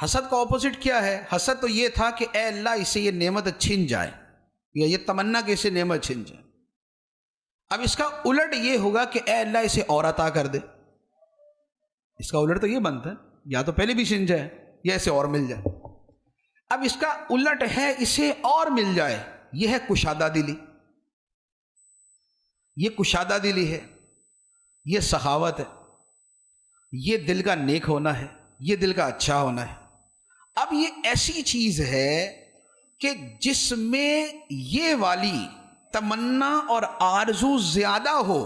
حسد کا اپوزٹ کیا ہے؟ حسد تو یہ تھا کہ اے اللہ اسے یہ نعمت چھن جائے، یا یہ تمنا کہ اسے نعمت چھن جائے۔ اب اس کا الٹ یہ ہوگا کہ اے اللہ اسے اور عطا کر دے۔ اس کا الٹ تو یہ بنتا ہے یا تو پہلے بھی چھن جائے یا اسے اور مل جائے۔ اب اس کا الٹ ہے اسے اور مل جائے، یہ ہے کشادہ دلی۔ یہ کشادہ دلی ہے، یہ سخاوت ہے، یہ دل کا نیک ہونا ہے، یہ دل کا اچھا ہونا ہے۔ اب یہ ایسی چیز ہے کہ جس میں یہ والی تمنا اور آرزو زیادہ ہو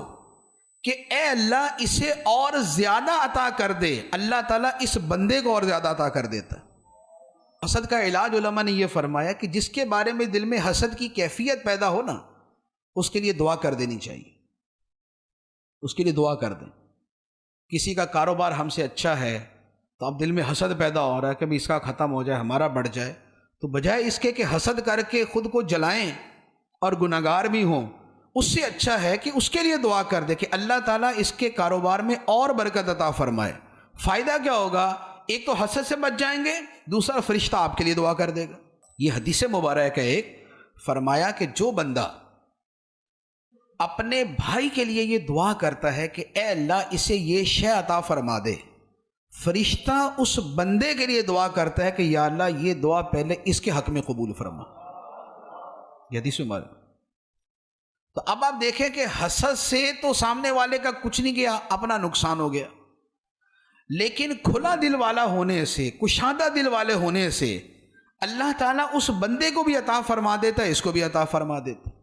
کہ اے اللہ اسے اور زیادہ عطا کر دے، اللہ تعالیٰ اس بندے کو اور زیادہ عطا کر دیتا ہے۔ حسد کا علاج علماء نے یہ فرمایا کہ جس کے بارے میں دل میں حسد کی کیفیت پیدا ہو نا، اس کے لیے دعا کر دینی چاہیے، اس کے لیے دعا کر دیں۔ کسی کا کاروبار ہم سے اچھا ہے تو اب دل میں حسد پیدا ہو رہا ہے کہ ابھی اس کا ختم ہو جائے، ہمارا بڑھ جائے، تو بجائے اس کے کہ حسد کر کے خود کو جلائیں اور گناہگار بھی ہوں، اس سے اچھا ہے کہ اس کے لیے دعا کر دے کہ اللہ تعالیٰ اس کے کاروبار میں اور برکت عطا فرمائے۔ فائدہ کیا ہوگا؟ ایک تو حسد سے بچ جائیں گے، دوسرا فرشتہ آپ کے لیے دعا کر دے گا۔ یہ حدیث مبارک ہے، ایک فرمایا کہ جو بندہ اپنے بھائی کے لیے یہ دعا کرتا ہے کہ اے اللہ اسے یہ شے عطا فرما دے، فرشتہ اس بندے کے لیے دعا کرتا ہے کہ یا اللہ یہ دعا پہلے اس کے حق میں قبول فرما۔ یہ حدیث مبارک۔ تو اب آپ دیکھیں کہ حسد سے تو سامنے والے کا کچھ نہیں گیا، اپنا نقصان ہو گیا، لیکن کھلا دل والا ہونے سے، کشادہ دل والے ہونے سے اللہ تعالیٰ اس بندے کو بھی عطا فرما دیتا ہے، اس کو بھی عطا فرما دیتا ہے۔